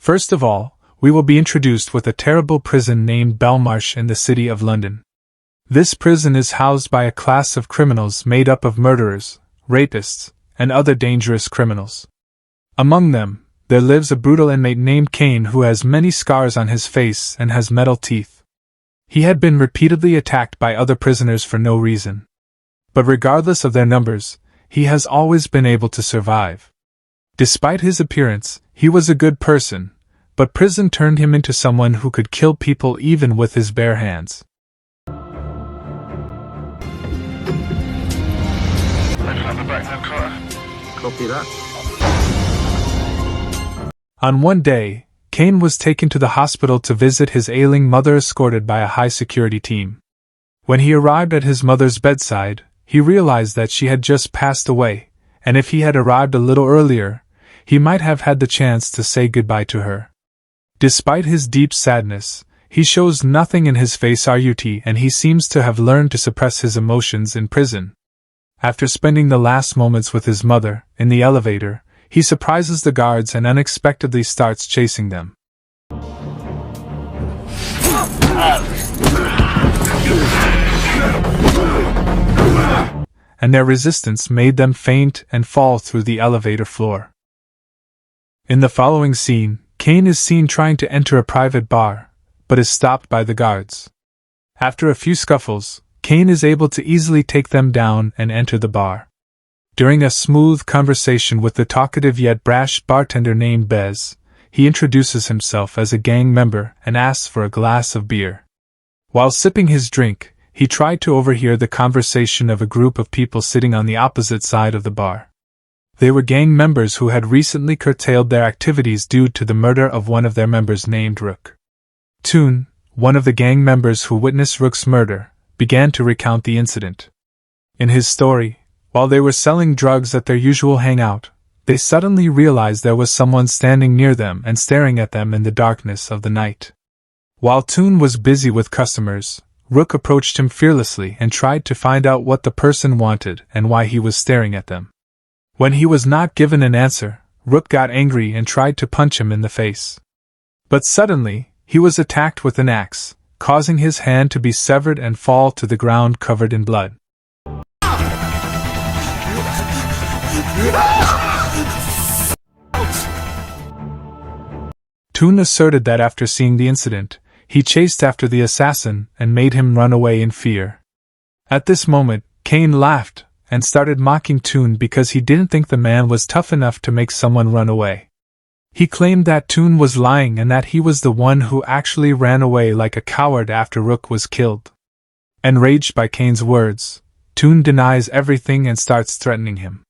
First of all, we will be introduced with a terrible prison named Marsh in the city of London. This prison is housed by a class of criminals made up of murderers, rapists, and other dangerous criminals. Among them, there lives a brutal inmate named Cain who has many scars on his face and has metal teeth. He had been repeatedly attacked by other prisoners for no reason. But regardless of their numbers, he has always been able to survive. Despite his appearance, he was a good person, but prison turned him into someone who could kill people even with his bare hands. Copy that. On one day, Cain was taken to the hospital to visit his ailing mother escorted by a high-security team. When he arrived at his mother's bedside, he realized that she had just passed away, and if he had arrived a little earlier, he might have had the chance to say goodbye to her. Despite his deep sadness, he shows nothing in his face and he seems to have learned to suppress his emotions in prison. After spending the last moments with his mother, in the elevator, he surprises the guards and unexpectedly starts chasing them. And their resistance made them faint and fall through the elevator floor. In the following scene, Cain is seen trying to enter a private bar, but is stopped by the guards. After a few scuffles, Cain is able to easily take them down and enter the bar. During a smooth conversation with the talkative yet brash bartender named Bez, he introduces himself as a gang member and asks for a glass of beer. While sipping his drink, he tried to overhear the conversation of a group of people sitting on the opposite side of the bar. They were gang members who had recently curtailed their activities due to the murder of one of their members named Rook. Toon, one of the gang members who witnessed Rook's murder, began to recount the incident. In his story, while they were selling drugs at their usual hangout, they suddenly realized there was someone standing near them and staring at them in the darkness of the night. While Toon was busy with customers, Rook approached him fearlessly and tried to find out what the person wanted and why he was staring at them. When he was not given an answer, Rook got angry and tried to punch him in the face. But suddenly, he was attacked with an axe, causing his hand to be severed and fall to the ground covered in blood. Toon asserted that after seeing the incident, he chased after the assassin and made him run away in fear. At this moment, Cain laughed and started mocking Toon because he didn't think the man was tough enough to make someone run away. He claimed that Toon was lying and that he was the one who actually ran away like a coward after Rook was killed. Enraged by Cain's words, Toon denies everything and starts threatening him.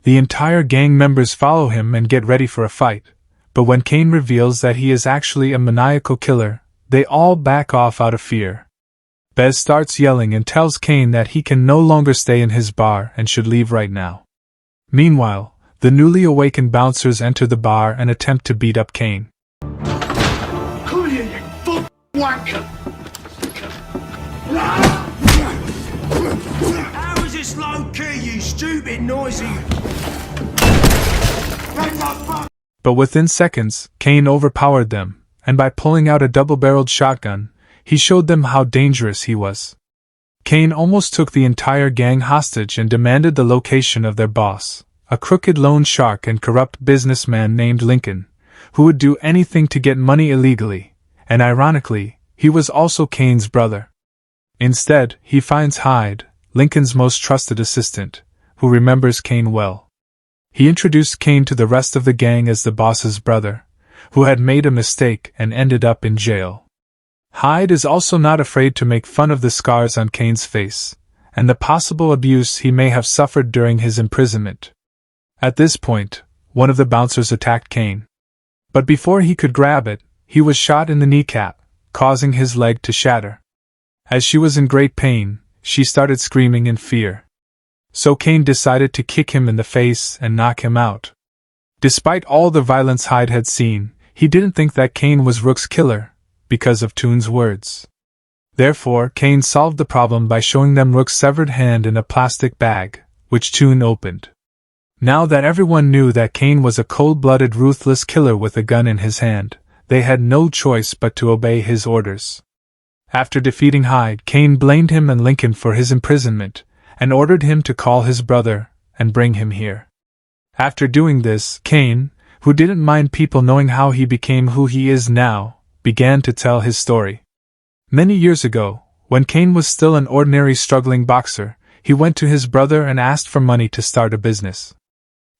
The entire gang members follow him and get ready for a fight, but when Cain reveals that he is actually a maniacal killer, they all back off out of fear. Bez starts yelling and tells Cain that he can no longer stay in his bar and should leave right now. Meanwhile, the newly awakened bouncers enter the bar and attempt to beat up Cain. Come here, you fuck wanker! How is this low key, you stupid, noisy? But within seconds, Cain overpowered them, and by pulling out a double-barreled shotgun, he showed them how dangerous he was. Cain almost took the entire gang hostage and demanded the location of their boss, a crooked loan shark and corrupt businessman named Lincoln, who would do anything to get money illegally, and ironically, he was also Cain's brother. Instead, he finds Hyde, Lincoln's most trusted assistant, who remembers Cain well. He introduced Cain to the rest of the gang as the boss's brother, who had made a mistake and ended up in jail. Hyde is also not afraid to make fun of the scars on Cain's face, and the possible abuse he may have suffered during his imprisonment. At this point, one of the bouncers attacked Cain. But before he could grab it, he was shot in the kneecap, causing his leg to shatter. As she was in great pain, she started screaming in fear. So Cain decided to kick him in the face and knock him out. Despite all the violence Hyde had seen, he didn't think that Cain was Rook's killer, because of Toon's words. Therefore, Cain solved the problem by showing them Rook's severed hand in a plastic bag, which Toon opened. Now that everyone knew that Cain was a cold-blooded, ruthless killer with a gun in his hand, they had no choice but to obey his orders. After defeating Hyde, Cain blamed him and Lincoln for his imprisonment, and ordered him to call his brother and bring him here. After doing this, Cain, who didn't mind people knowing how he became who he is now, began to tell his story. Many years ago, when Cain was still an ordinary struggling boxer, he went to his brother and asked for money to start a business.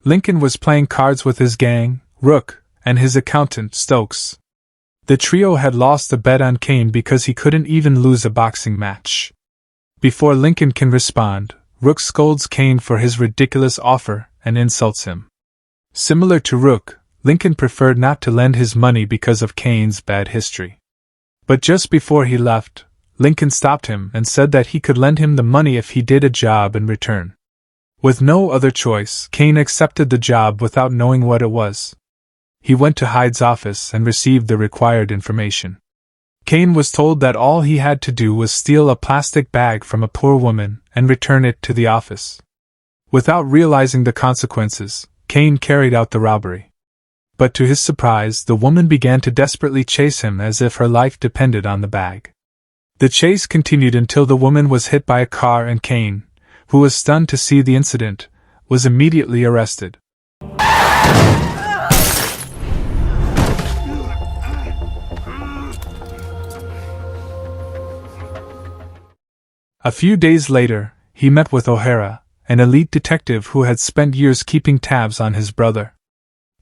Lincoln was playing cards with his gang, Rook, and his accountant, Stokes. The trio had lost a bet on Cain because he couldn't even lose a boxing match. Before Lincoln can respond, Rook scolds Cain for his ridiculous offer and insults him. Similar to Rook, Lincoln preferred not to lend his money because of Cain's bad history. But just before he left, Lincoln stopped him and said that he could lend him the money if he did a job in return. With no other choice, Cain accepted the job without knowing what it was. He went to Hyde's office and received the required information. Cain was told that all he had to do was steal a plastic bag from a poor woman and return it to the office. Without realizing the consequences, Cain carried out the robbery. But to his surprise, the woman began to desperately chase him as if her life depended on the bag. The chase continued until the woman was hit by a car and Cain, who was stunned to see the incident, was immediately arrested. A few days later, he met with O'Hara, an elite detective who had spent years keeping tabs on his brother.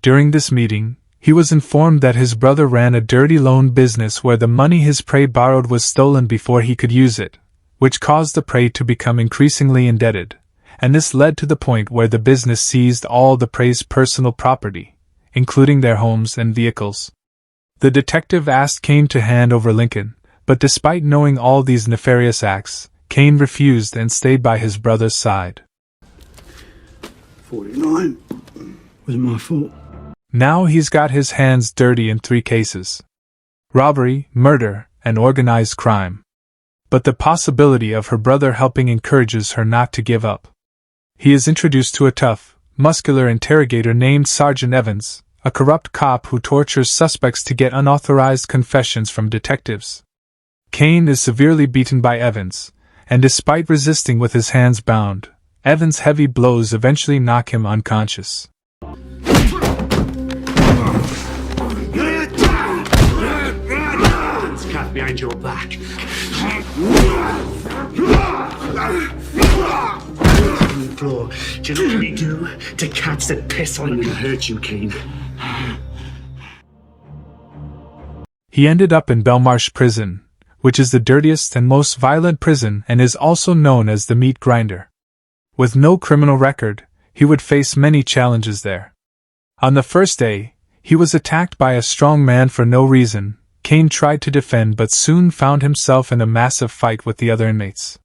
During this meeting, he was informed that his brother ran a dirty loan business where the money his prey borrowed was stolen before he could use it, which caused the prey to become increasingly indebted, and this led to the point where the business seized all the prey's personal property, including their homes and vehicles. The detective asked Cain to hand over Lincoln, but despite knowing all these nefarious acts, Cain refused and stayed by his brother's side. 49 was my fault. Now he's got his hands dirty in 3 cases: robbery, murder, and organized crime. But the possibility of her brother helping encourages her not to give up. He is introduced to a tough, muscular interrogator named Sergeant Evans, a corrupt cop who tortures suspects to get unauthorized confessions from detectives. Cain is severely beaten by Evans, and despite resisting with his hands bound, Evans' heavy blows eventually knock him unconscious. Hands cut behind your back. On the floor. Do you know what we do to cats that piss on you? Hurt you, Cain. He ended up in Marsh prison, which is the dirtiest and most violent prison and is also known as the meat grinder. With no criminal record, he would face many challenges there. On the first day, he was attacked by a strong man for no reason. Cain tried to defend but soon found himself in a massive fight with the other inmates.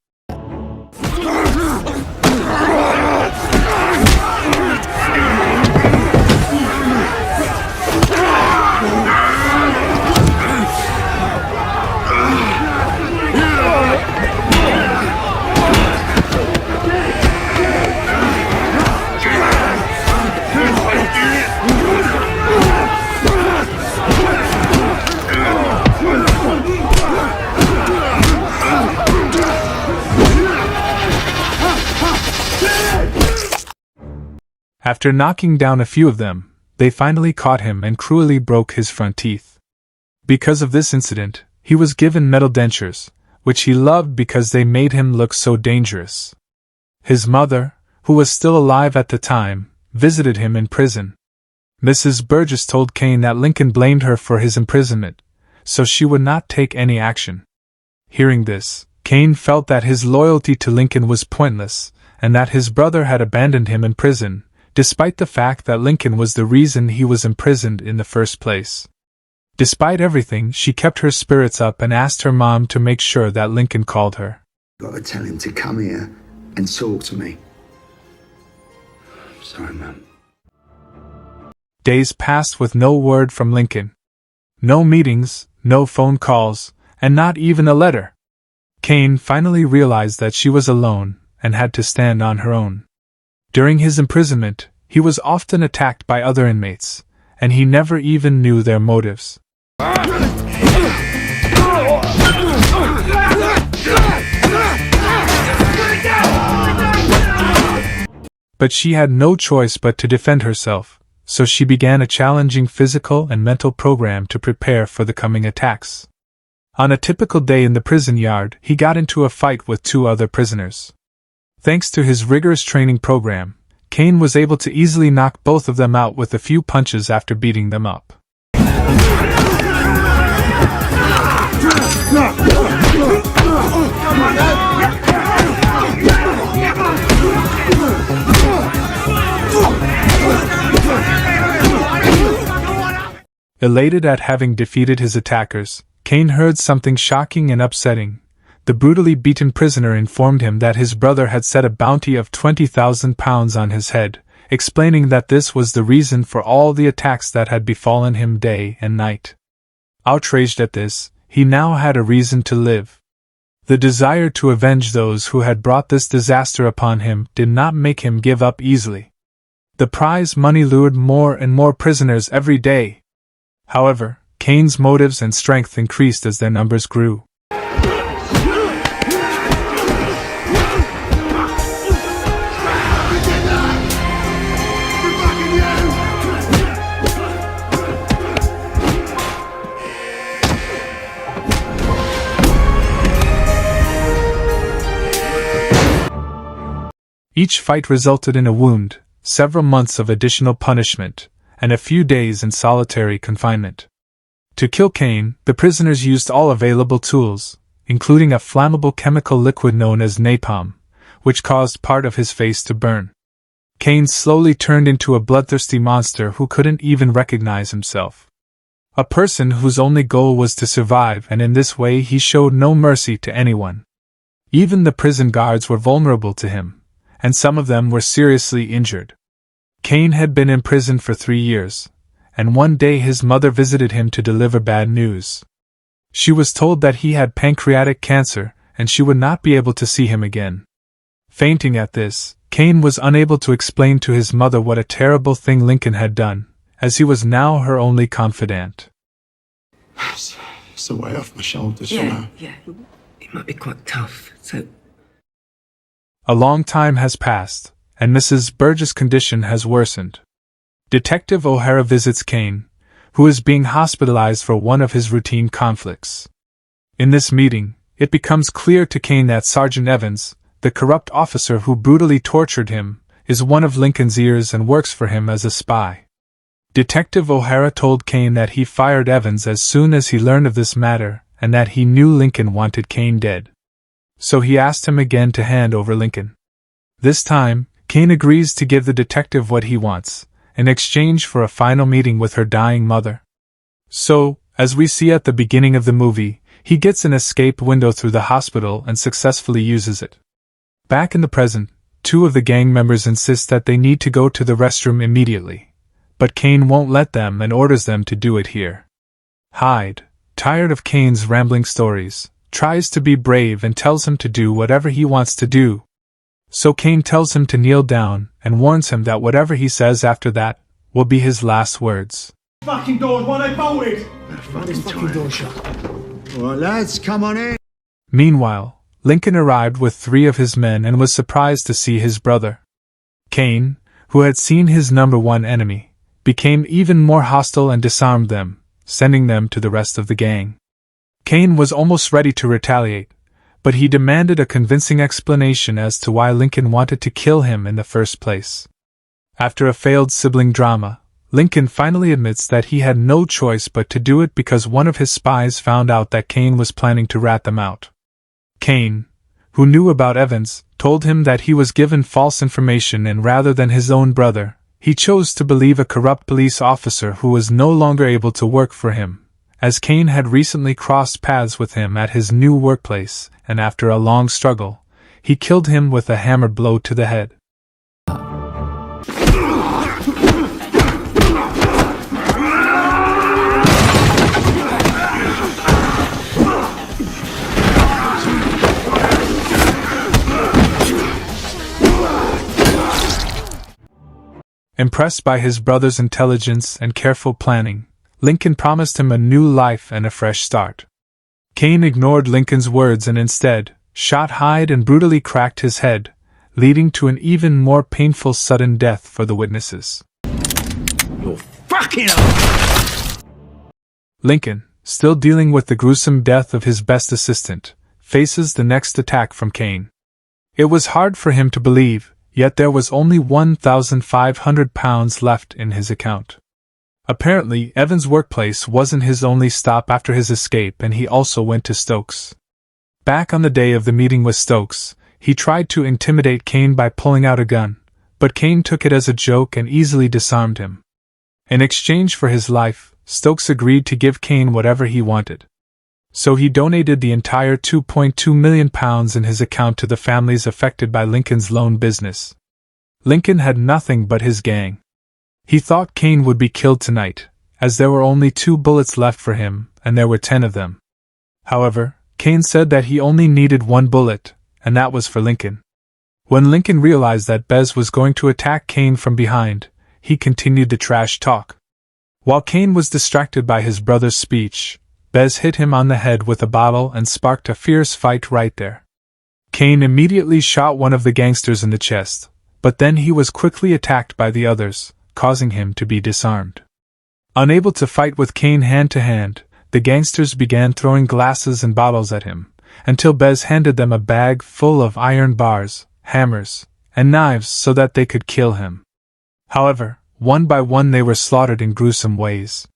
After knocking down a few of them, they finally caught him and cruelly broke his front teeth. Because of this incident, he was given metal dentures, which he loved because they made him look so dangerous. His mother, who was still alive at the time, visited him in prison. Mrs. Burgess told Cain that Lincoln blamed her for his imprisonment, so she would not take any action. Hearing this, Cain felt that his loyalty to Lincoln was pointless, and that his brother had abandoned him in prison, despite the fact that Lincoln was the reason he was imprisoned in the first place. Despite everything, she kept her spirits up and asked her mom to make sure that Lincoln called her. Gotta tell him to come here and talk to me. Sorry, Mum. Days passed with no word from Lincoln. No meetings, no phone calls, and not even a letter. Cain finally realized that she was alone and had to stand on her own. During his imprisonment, he was often attacked by other inmates, and he never even knew their motives. But she had no choice but to defend herself, so she began a challenging physical and mental program to prepare for the coming attacks. On a typical day in the prison yard, he got into a fight with 2 other prisoners. Thanks to his rigorous training program, Kane was able to easily knock both of them out with a few punches after beating them up. Elated at having defeated his attackers, Kane heard something shocking and upsetting. The brutally beaten prisoner informed him that his brother had set a bounty of £20,000 on his head, explaining that this was the reason for all the attacks that had befallen him day and night. Outraged at this, he now had a reason to live. The desire to avenge those who had brought this disaster upon him did not make him give up easily. The prize money lured more and more prisoners every day. However, Kane's motives and strength increased as their numbers grew. Each fight resulted in a wound, several months of additional punishment, and a few days in solitary confinement. To kill Kane, the prisoners used all available tools, including a flammable chemical liquid known as napalm, which caused part of his face to burn. Kane slowly turned into a bloodthirsty monster who couldn't even recognize himself. A person whose only goal was to survive, and in this way he showed no mercy to anyone. Even the prison guards were vulnerable to him, and some of them were seriously injured. Kane had been in prison for 3 years, and one day his mother visited him to deliver bad news. She was told that he had pancreatic cancer, and she would not be able to see him again. Fainting at this, Kane was unable to explain to his mother what a terrible thing Lincoln had done, as he was now her only confidant. It's the weight off my shoulders, you know. Yeah. It might be quite tough, so... A long time has passed, and Mrs. Burgess' condition has worsened. Detective O'Hara visits Kane, who is being hospitalized for one of his routine conflicts. In this meeting, it becomes clear to Kane that Sergeant Evans, the corrupt officer who brutally tortured him, is one of Lincoln's ears and works for him as a spy. Detective O'Hara told Kane that he fired Evans as soon as he learned of this matter, and that he knew Lincoln wanted Kane dead. So he asked him again to hand over Lincoln. This time, Kane agrees to give the detective what he wants, in exchange for a final meeting with her dying mother. So, as we see at the beginning of the movie, he gets an escape window through the hospital and successfully uses it. Back in the present, 2 of the gang members insist that they need to go to the restroom immediately, but Kane won't let them and orders them to do it here. Hyde, tired of Kane's rambling stories, tries to be brave and tells him to do whatever he wants to do. So Kane tells him to kneel down and warns him that whatever he says after that will be his last words. Fucking doors, why they bolted? This fucking door shut. All right, lads, come on in. Meanwhile, Lincoln arrived with 3 of his men and was surprised to see his brother. Kane, who had seen his number 1 enemy, became even more hostile and disarmed them, sending them to the rest of the gang. Kane was almost ready to retaliate, but he demanded a convincing explanation as to why Lincoln wanted to kill him in the first place. After a failed sibling drama, Lincoln finally admits that he had no choice but to do it because one of his spies found out that Kane was planning to rat them out. Kane, who knew about Evans, told him that he was given false information and rather than his own brother, he chose to believe a corrupt police officer who was no longer able to work for him, as Kane had recently crossed paths with him at his new workplace, and after a long struggle, he killed him with a hammered blow to the head. Impressed by his brother's intelligence and careful planning, Lincoln promised him a new life and a fresh start. Kane ignored Lincoln's words and instead shot Hyde and brutally cracked his head, leading to an even more painful sudden death for the witnesses. You're fucking up! Lincoln, still dealing with the gruesome death of his best assistant, faces the next attack from Kane. It was hard for him to believe, yet there was only £1,500 left in his account. Apparently, Evan's workplace wasn't his only stop after his escape, and he also went to Stokes. Back on the day of the meeting with Stokes, he tried to intimidate Kane by pulling out a gun, but Kane took it as a joke and easily disarmed him. In exchange for his life, Stokes agreed to give Kane whatever he wanted. So he donated the entire £2.2 million in his account to the families affected by Lincoln's loan business. Lincoln had nothing but his gang. He thought Kane would be killed tonight, as there were only 2 bullets left for him, and there were 10 of them. However, Kane said that he only needed 1 bullet, and that was for Lincoln. When Lincoln realized that Bez was going to attack Kane from behind, he continued the trash talk. While Kane was distracted by his brother's speech, Bez hit him on the head with a bottle and sparked a fierce fight right there. Kane immediately shot one of the gangsters in the chest, but then he was quickly attacked by the others, causing him to be disarmed. Unable to fight with Kane hand to hand, the gangsters began throwing glasses and bottles at him, until Bez handed them a bag full of iron bars, hammers, and knives so that they could kill him. However, one by one they were slaughtered in gruesome ways.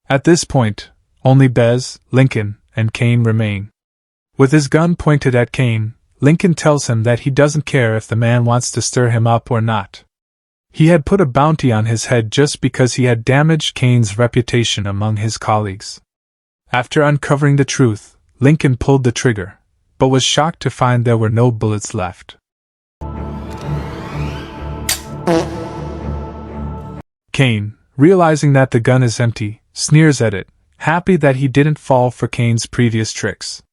At this point, only Bez, Lincoln, and Kane remain. With his gun pointed at Kane, Lincoln tells him that he doesn't care if the man wants to stir him up or not. He had put a bounty on his head just because he had damaged Kane's reputation among his colleagues. After uncovering the truth, Lincoln pulled the trigger, but was shocked to find there were no bullets left. Kane, realizing that the gun is empty, sneers at it, happy that he didn't fall for Kane's previous tricks.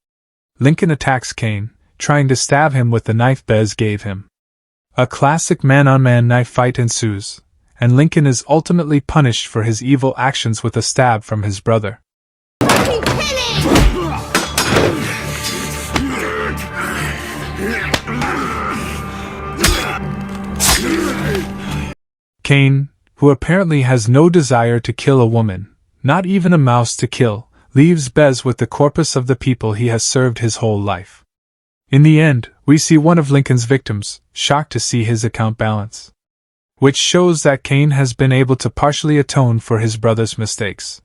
Lincoln attacks Kane, trying to stab him with the knife Bez gave him. A classic man-on-man knife fight ensues, and Lincoln is ultimately punished for his evil actions with a stab from his brother. Kane, who apparently has no desire to kill a woman, not even a mouse to kill, leaves Bez with the corpus of the people he has served his whole life. In the end, we see one of Lincoln's victims, shocked to see his account balance, which shows that Kane has been able to partially atone for his brother's mistakes.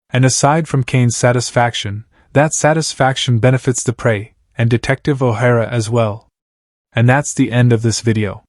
And aside from Kane's satisfaction, that satisfaction benefits the prey, and Detective O'Hara as well. And that's the end of this video.